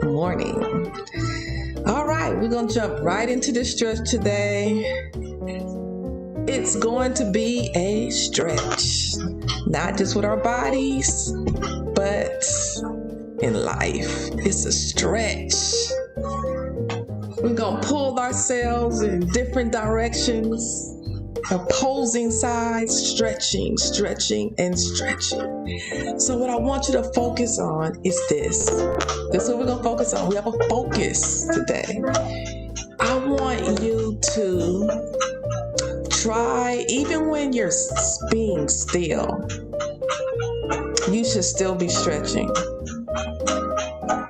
morning. All right, we're going to jump right into the stretch today. It's going to be a stretch, not just with our bodies, but in life. It's a stretch. We're going to pull ourselves in different directions, opposing sides, stretching, and stretching. So what I want you to focus on is this. This is what we're going to focus on. We have a focus today. I want you to try, even when you're being still, you should still be stretching.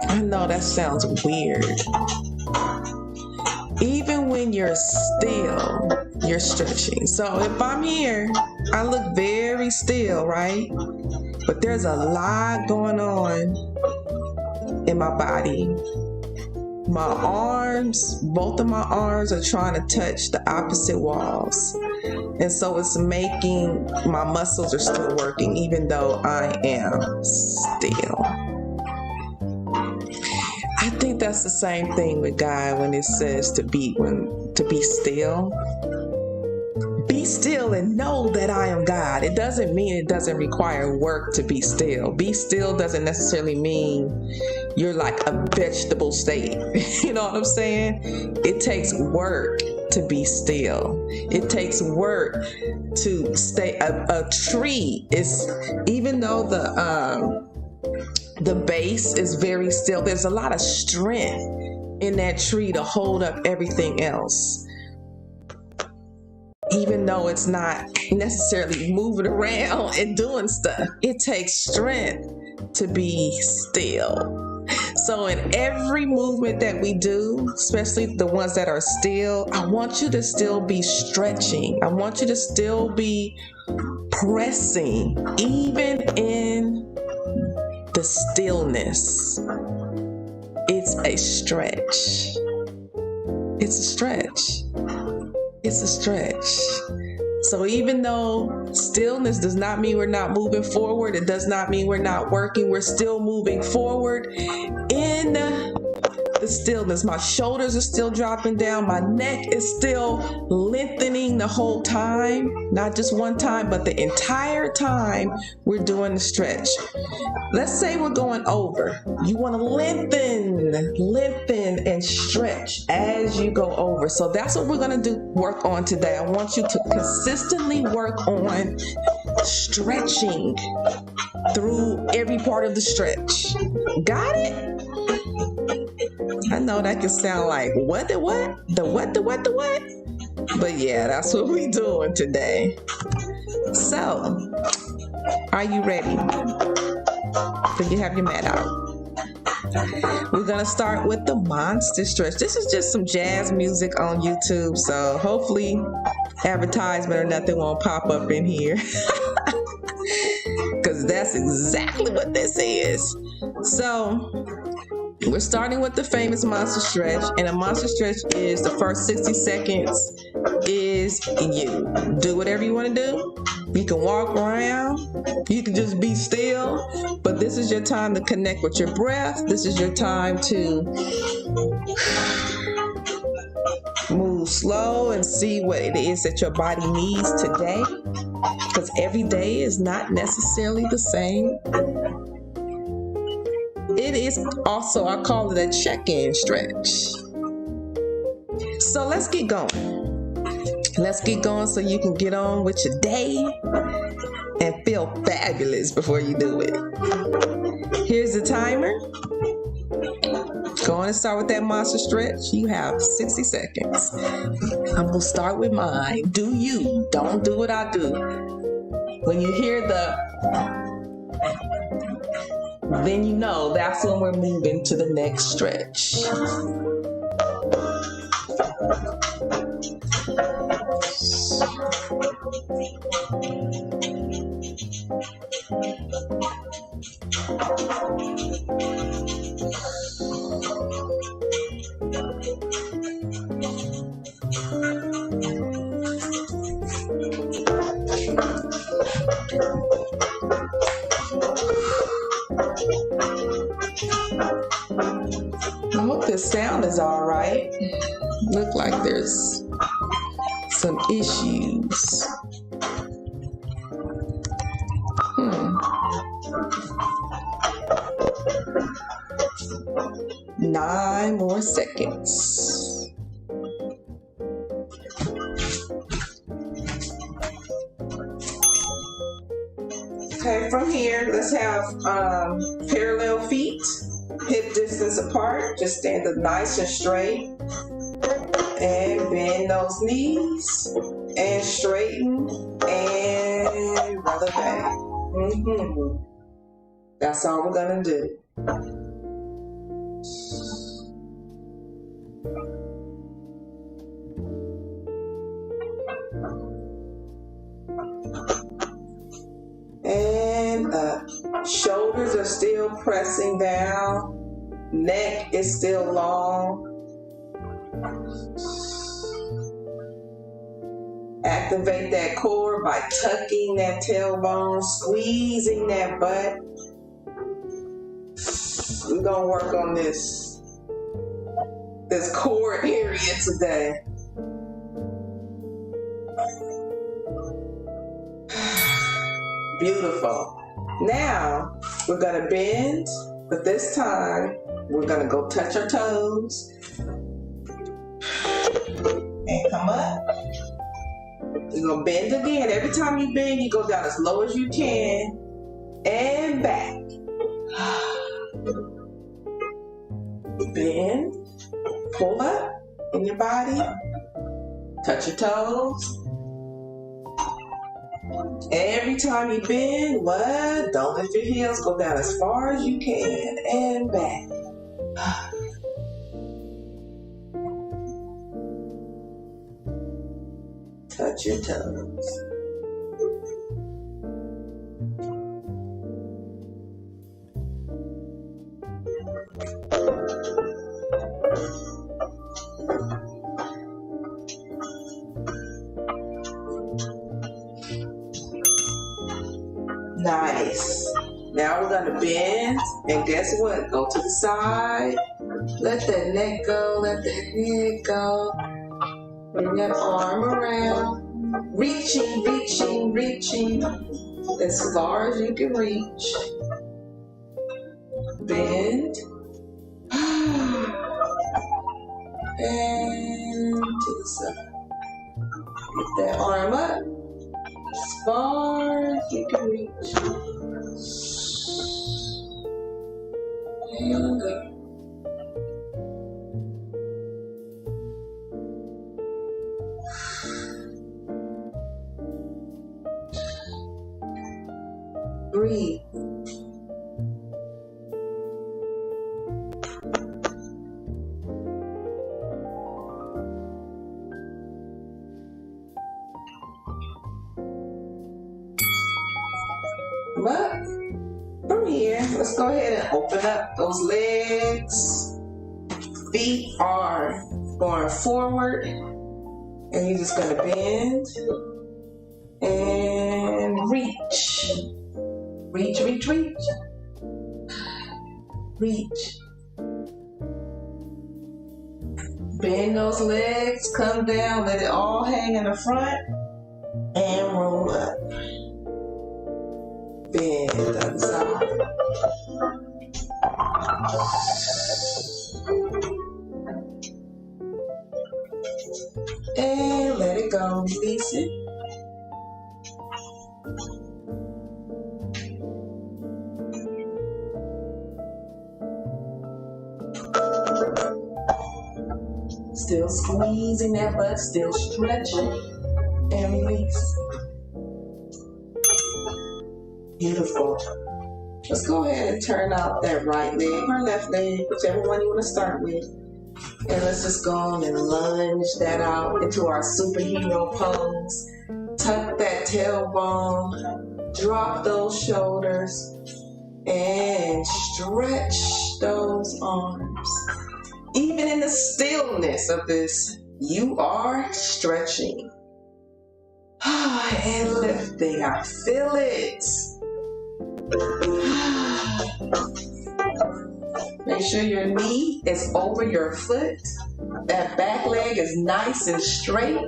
I know that sounds weird. Even when you're still, you're stretching. So if I'm here, I look very still, right? But there's a lot going on in my body. My arms, both of my arms are trying to touch the opposite walls. And so it's making my muscles are still working, even though I am still. I think that's the same thing with God when it says to be still. Be still and know that I am God. It doesn't mean it doesn't require work to be still. Be still doesn't necessarily mean you're like a vegetable state. You know what I'm saying? It takes work to be still. It takes work to stay. A tree is, even though the base is very still, there's a lot of strength in that tree to hold up everything else. Even though it's not necessarily moving around and doing stuff, it takes strength to be still. So in every movement that we do, especially the ones that are still, I want you to still be stretching. I want you to still be pressing, even in the stillness. It's a stretch. It's a stretch. It's a stretch. So even though stillness does not mean we're not moving forward, it does not mean we're not working, we're still moving forward in the stillness. My shoulders are still dropping down. My neck is still lengthening the whole time. Not just one time, but the entire time we're doing the stretch. Let's say we're going over. You want to lengthen and stretch as you go over. So that's what we're going to work on today. I want you to consistently work on stretching through every part of the stretch. Got it? I know that can sound like what? But yeah, that's what we're doing today. So, are you ready? Do you have your mat out? We're going to start with the monster stretch. This is just some jazz music on YouTube, so hopefully advertisement or nothing won't pop up in here. Because that's exactly what this is. So, we're starting with the famous monster stretch, and a monster stretch is the first 60 seconds is you. Do whatever you want to do. You can walk around. You can just be still, but this is your time to connect with your breath. This is your time to move slow and see what it is that your body needs today, because every day is not necessarily the same. It is also, I call it a check-in stretch. So let's get going. Let's get going so you can get on with your day and feel fabulous before you do it. Here's the timer. Go on and start with that monster stretch. You have 60 seconds. I'm going to start with mine. Do you. Don't do what I do. When you hear then you know that's when we're moving to the next stretch. I hope this sound is all right. Look like there's some issues. 9 more seconds. Okay, from here, let's have parallel feet, hip distance apart. Just stand up nice and straight. And bend those knees. And straighten. And rub it back. That's all we're going to do. And up. Shoulders are still pressing down. Neck is still long. Activate that core by tucking that tailbone, squeezing that butt. We're going to work on this core area today. Beautiful. Now, we're going to bend, but this time, we're going to go touch our toes. And come up. You're going to bend again. Every time you bend, you go down as low as you can. And back. Bend. Pull up in your body. Touch your toes. Every time you bend, what? Don't lift your heels. Go down as far as you can. And back. Touch your toes. Nice. Now we're going to bend, and guess what? Go to the side. Let that neck go. Let that head go. Bring that arm around. Reaching, reaching, reaching. As far as you can reach. Bend. And to the side. Get that arm up. As far as you can reach. And go. Breathe. But from here, let's go ahead and open up those legs. Feet are going forward, and you're just going to bend and reach. Reach, reach, reach. Reach. Bend those legs, come down, let it all hang in the front, and roll up. Bend the other side. And let it go, release it. Still squeezing that butt, still stretching, and release. Beautiful. Let's go ahead and turn out that right leg or left leg, whichever one you want to start with. And let's just go on and lunge that out into our superhero pose. Tuck that tailbone, drop those shoulders, and stretch those arms. Even in the stillness of this, you are stretching. And lifting, I feel it. Make sure your knee is over your foot. That back leg is nice and straight.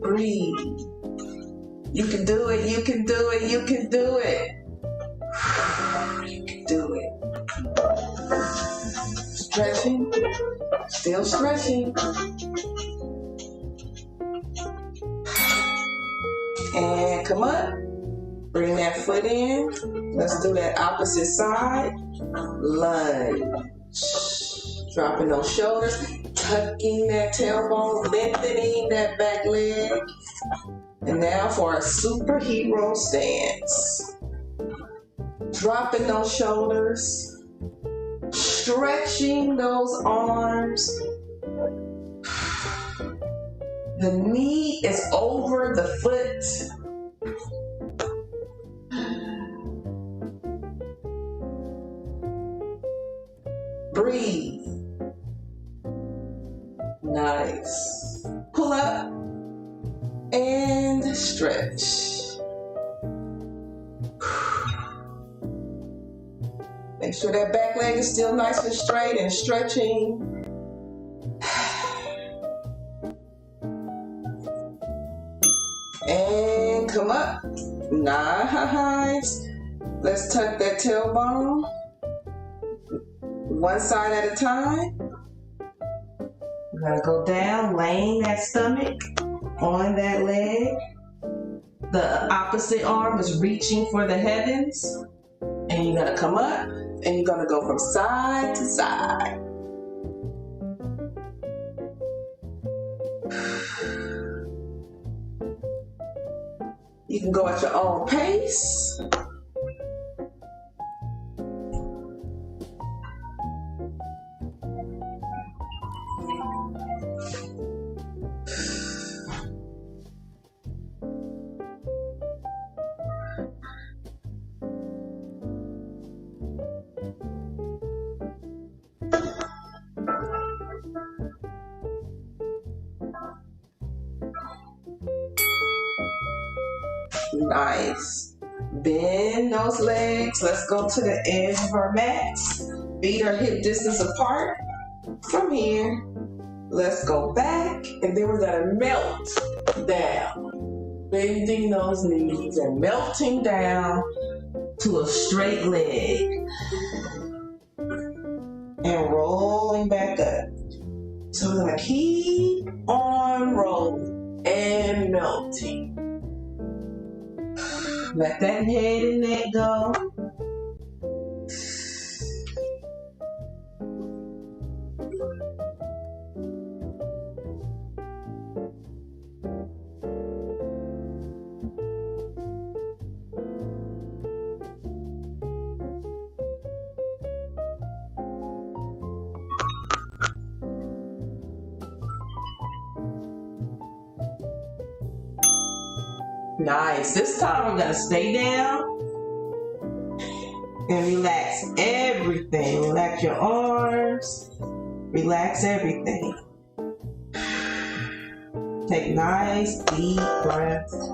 Breathe. You can do it, you can do it, you can do it. You can do it. Stretching, still stretching. And come up. Bring that foot in. Let's do that opposite side. Lunge. Dropping those shoulders, tucking that tailbone, lengthening that back leg. And now for a superhero stance. Dropping those shoulders, stretching those arms. The knee is over the foot. Breathe. Nice. Pull up and stretch. Make sure that back leg is still nice and straight and stretching. And come up. Nice. Let's tuck that tailbone. One side at a time. We're gonna go down, laying that stomach on that leg. The opposite arm is reaching for the heavens. And you're gonna come up and you're gonna go from side to side. You can go at your own pace. Nice. Bend those legs. Let's go to the edge of our mats. Feet are hip distance apart. From here, let's go back, and then we're gonna melt down. Bending those knees and melting down to a straight leg. And rolling back up. So we're gonna keep on rolling and melting. Let that head and neck go. Nice. This time we're going to stay down and relax everything. Relax your arms. Relax everything. Take nice deep breaths.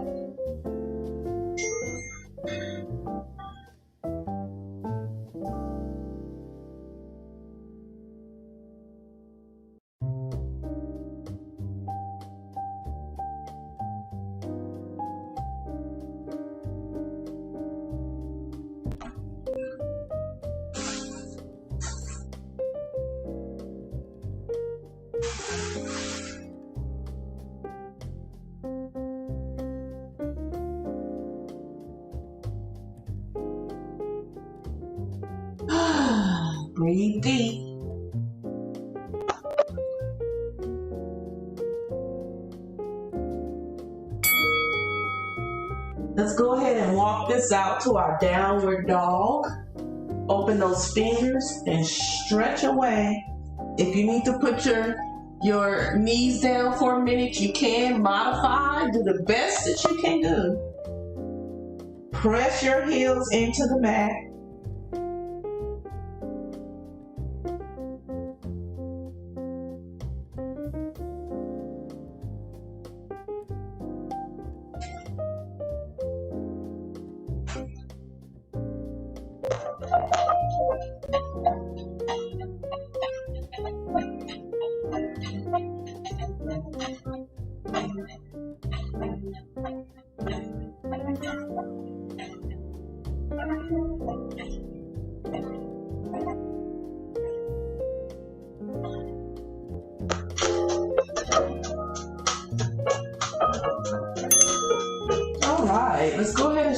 Breathe deep. Let's go ahead and walk this out to our downward dog. Open those fingers and stretch away. If you need to put your knees down for a minute, you can modify. Do the best that you can do. Press your heels into the mat.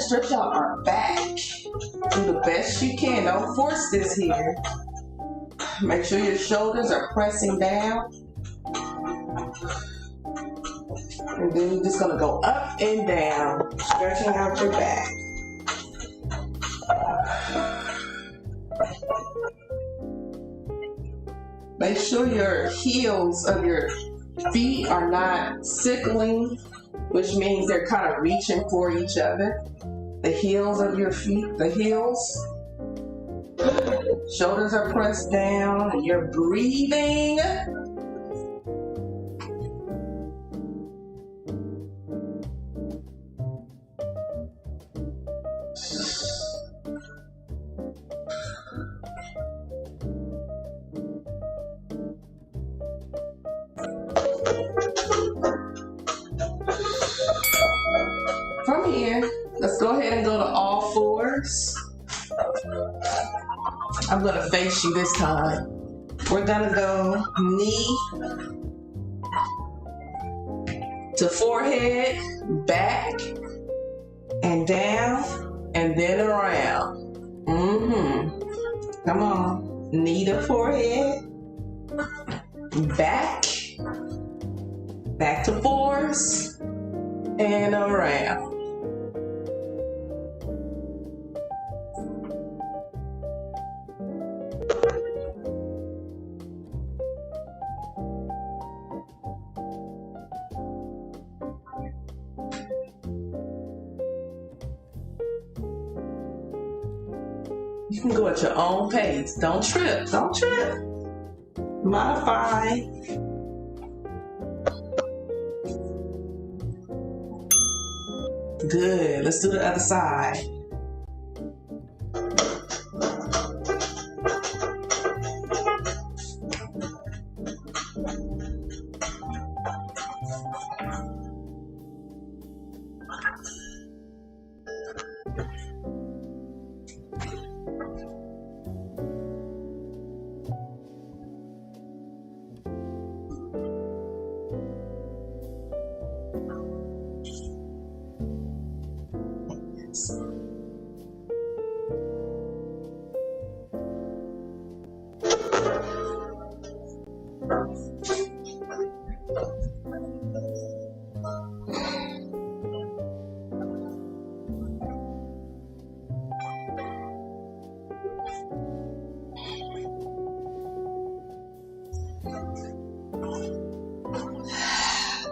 stretch out our back. Do the best you can. Don't force this here. Make sure your shoulders are pressing down. And then you're just gonna go up and down, stretching out your back. Make sure your heels of your feet are not sickling, which means they're kind of reaching for each other. The heels of your feet, the heels. Shoulders are pressed down and you're breathing. From here, let's go ahead and go to all fours. I'm going to face you this time. We're going to go knee to forehead, back, and down, and then around. Come on. Knee to forehead, back to fours, and around. You can go at your own pace. Don't trip. Don't trip. Modify. Good. Let's do the other side.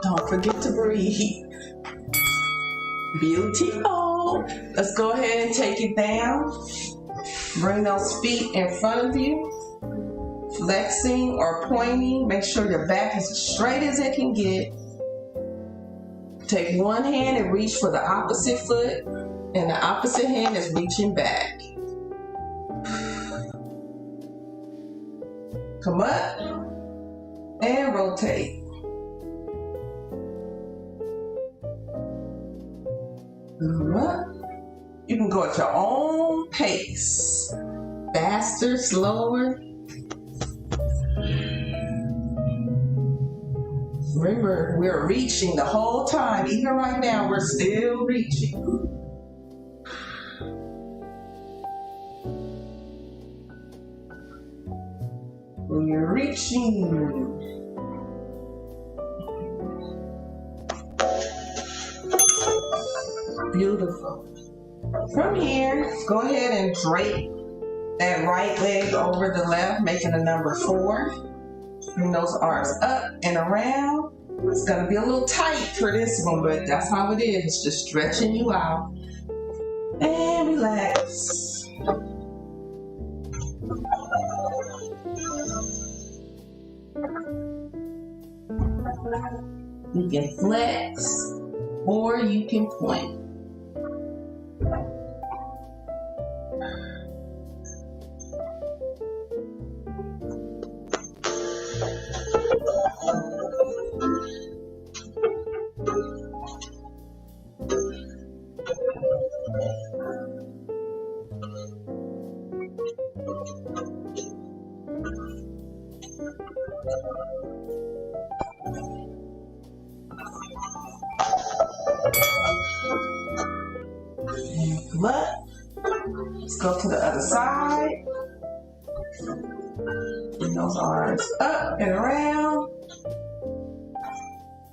Don't forget to breathe. Beautiful. Let's go ahead and take it down. Bring those feet in front of you. Flexing or pointing. Make sure your back is as straight as it can get. Take one hand and reach for the opposite foot, and the opposite hand is reaching back. Come up and rotate. You can go at your own pace. Faster, slower. Remember, we're reaching the whole time. Even right now, we're still reaching. We're reaching. Beautiful. From here, go ahead and drape that right leg over the left, making a number 4. Bring those arms up and around. It's going to be a little tight for this one, but that's how it is. Just stretching you out. And relax. You can flex or you can point. butt. Let's go to the other side. Bring those arms up and around.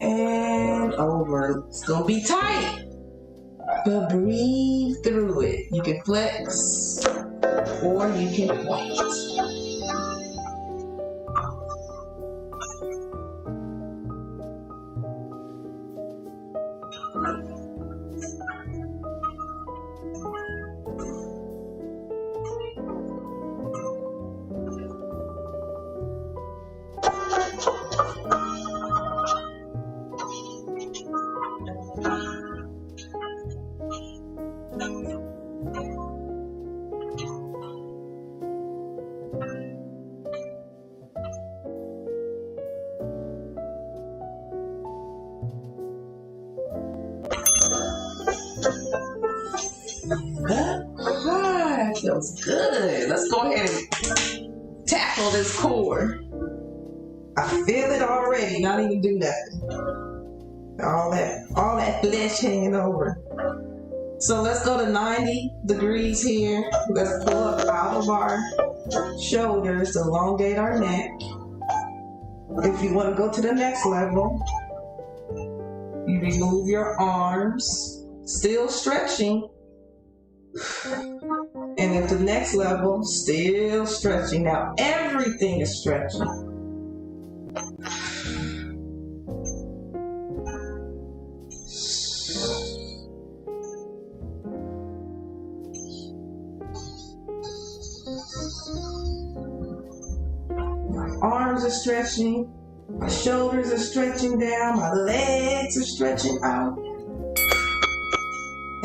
And over. It's gonna be tight, but breathe through it. You can flex or you can point. That feels good. Let's go ahead and tackle this core. I feel it already, not even do nothing. All that flesh hanging over. So let's go to 90 degrees here. Let's pull up out of our shoulders, elongate our neck. If you want to go to the next level, you remove your arms, still stretching. And at the next level, still stretching. Now everything is stretching. My arms are stretching. My shoulders are stretching down. My legs are stretching out.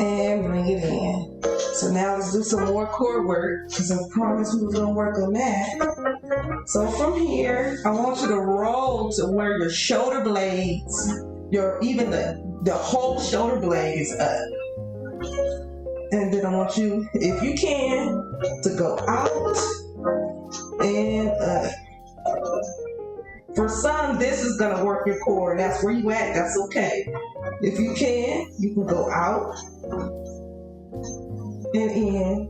And bring it in. So now let's do some more core work, because I promised we were going to work on that. So from here, I want you to roll to where your shoulder blades, even the whole shoulder blade is up. And then I want you, if you can, to go out and up. For some, this is going to work your core. That's where you at. That's okay. If you can go out and in.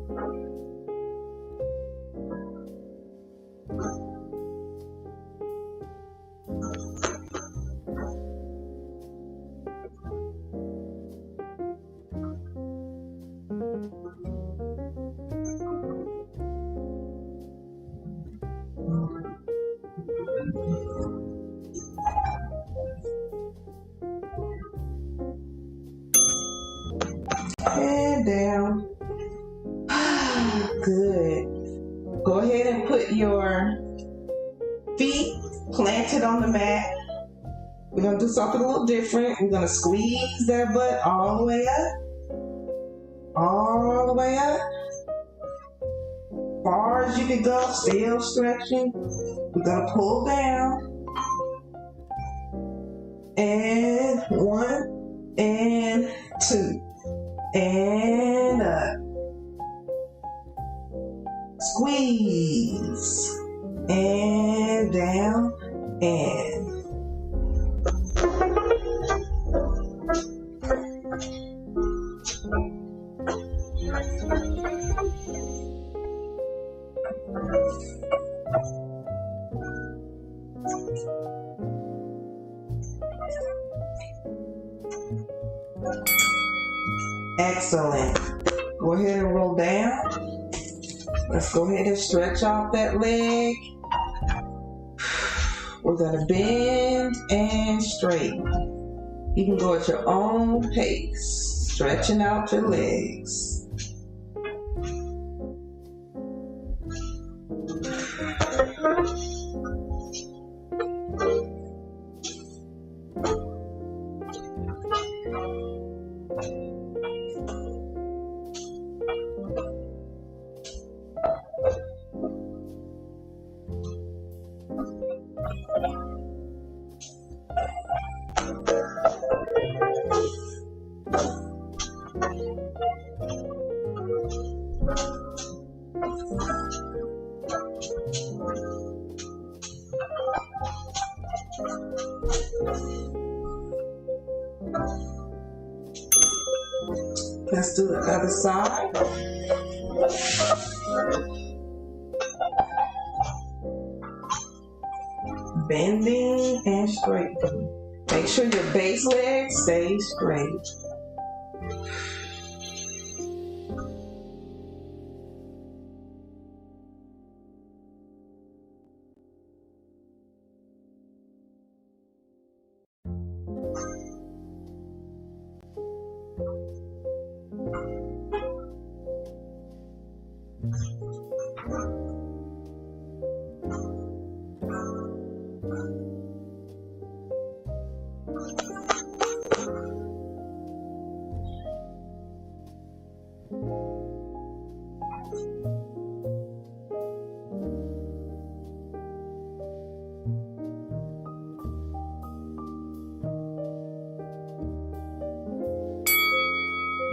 And down. Good. Go ahead and put your feet planted on the mat. We're going to do something a little different. We're going to squeeze that butt all the way up. All the way up. Far as you can go, still stretching. We're going to pull down. And 1 and 2. And up. Squeeze. And down. And. Excellent. Go ahead and roll down. Let's go ahead and stretch out that leg. We're going to bend and straighten. You can go at your own pace, stretching out your legs. Let's do the other side. Bending and straightening. Make sure your base leg stays straight.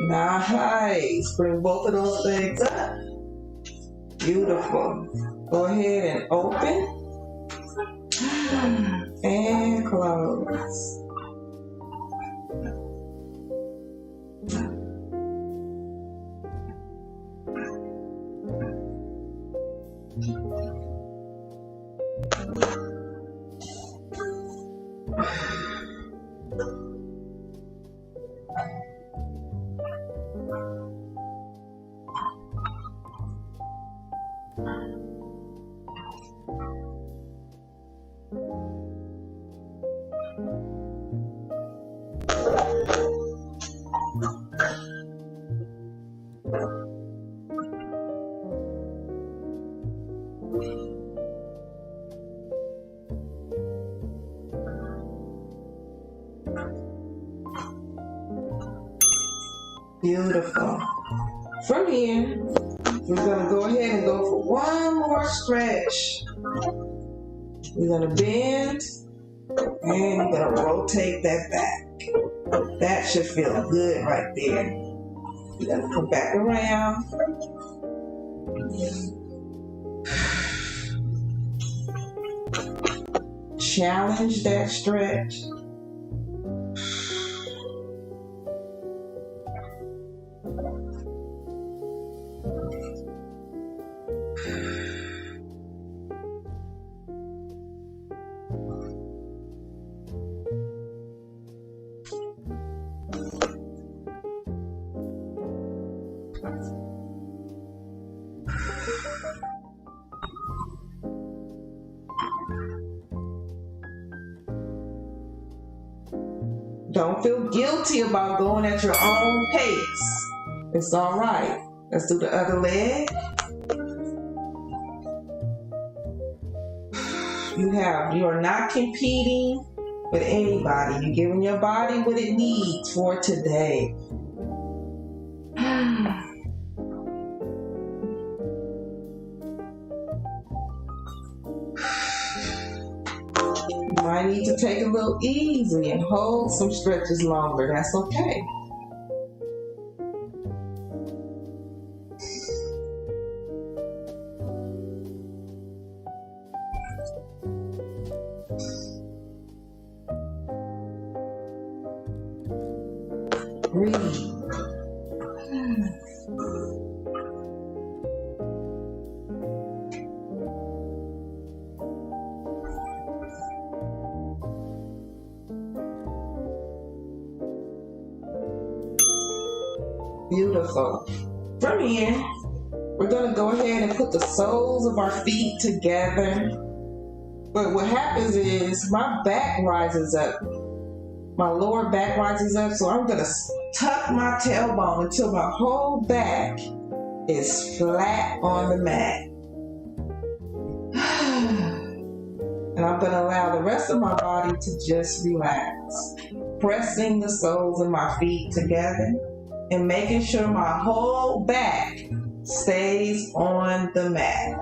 Nice. Bring both of those legs up. Beautiful. Go ahead and open and close. Beautiful. From here, we're going to go ahead and go for one more stretch. We're going to bend and we're going to rotate that back. That should feel good right there. We're going to come back around. Challenge that stretch. Don't feel guilty about going at your own pace. It's all right. Let's do the other leg. You are not competing with anybody. You're giving your body what it needs for today. You might need to take it a little easy and hold some stretches longer. That's okay. Breathe. Beautiful. From here, we're going to go ahead and put the soles of our feet together. But what happens is my back rises up. My lower back rises up, so I'm going to tuck my tailbone until my whole back is flat on the mat. And I'm going to allow the rest of my body to just relax. Pressing the soles of my feet together and making sure my whole back stays on the mat.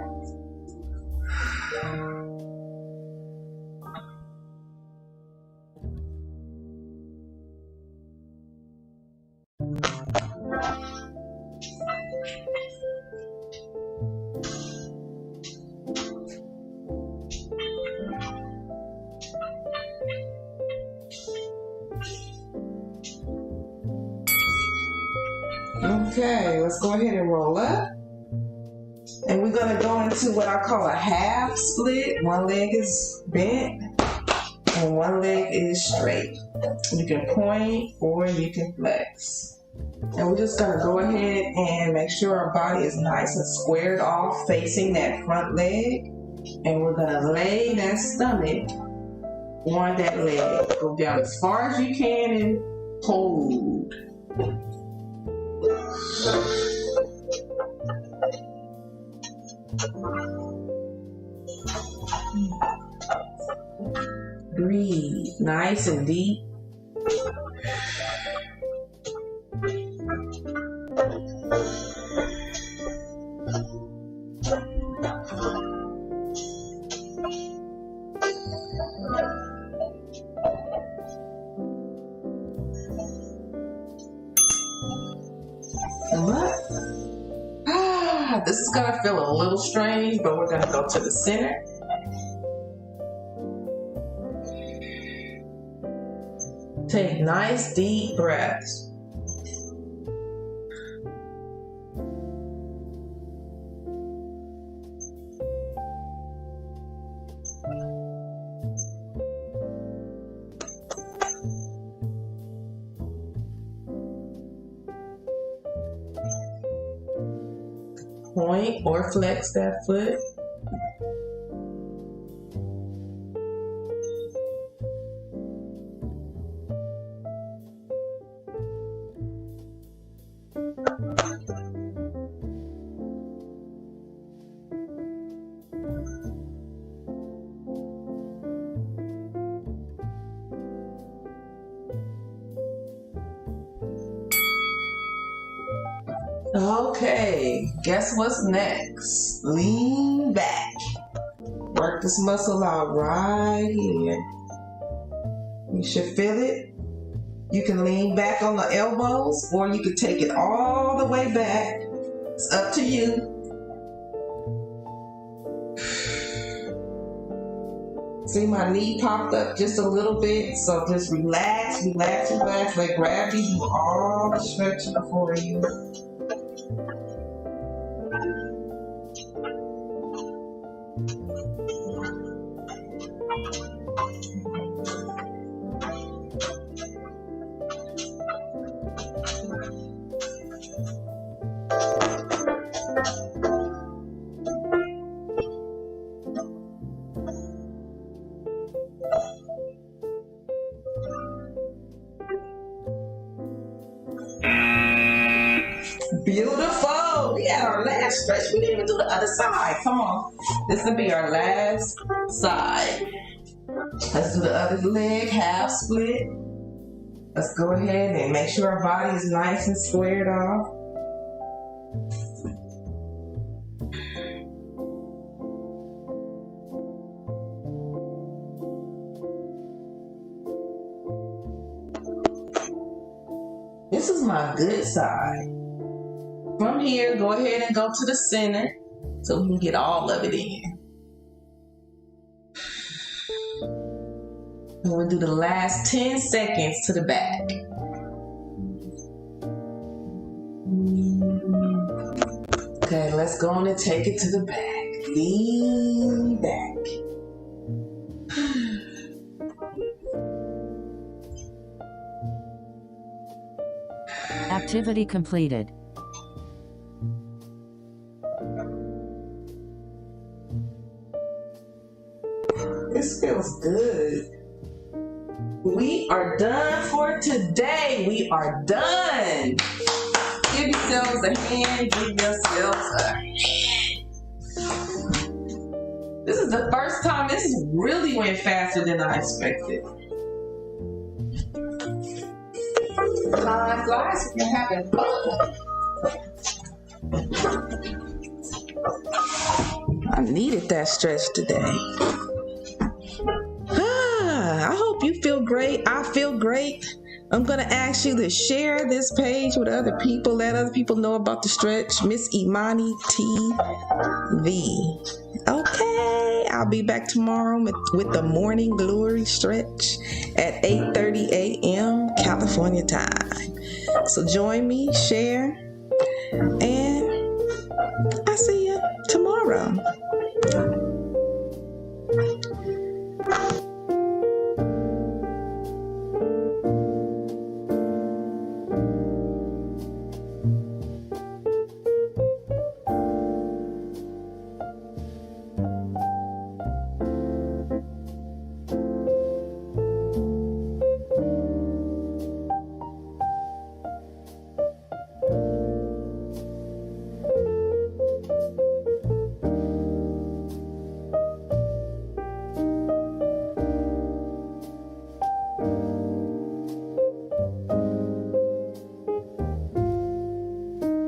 Okay, let's go ahead and roll up. And we're gonna go into what I call a half split. One leg is bent and one leg is straight. You can point or you can flex. And we're just gonna go ahead and make sure our body is nice and squared off facing that front leg. And we're gonna lay that stomach on that leg. Go down as far as you can and hold. Breathe nice and deep. Come up. This is gonna feel a little strange, but we're gonna go to the center. Take nice deep breaths. Point or flex that foot. Okay, guess what's next? Lean back. Work this muscle out right here. You should feel it. You can lean back on the elbows or you can take it all the way back. It's up to you. See, my knee popped up just a little bit, so just relax, relax, relax. Let gravity do all the stretching for you. Beautiful. We had our last stretch. We didn't even do the other side. Come on. This will be our last side. Let's do the other leg, half split. Let's go ahead and make sure our body is nice and squared off. This is my good side. From here, go ahead and go to the center so we can get all of it in. And we'll do the last 10 seconds to the back. Okay, let's go on and take it to the back. Lean back. Activity completed. This feels good. We are done for today. We are done. Give yourselves a hand. Give yourselves a hand. This is the first time. This really went faster than I expected. Time flies if you're having fun. I needed that stretch today. I hope you feel great. I feel great. I'm going to ask you to share this page with other people. Let other people know about the stretch. Miss Imani TV. Okay. I'll be back tomorrow with the morning glory stretch at 8:30 a.m. California time. So join me, share, And I see you tomorrow.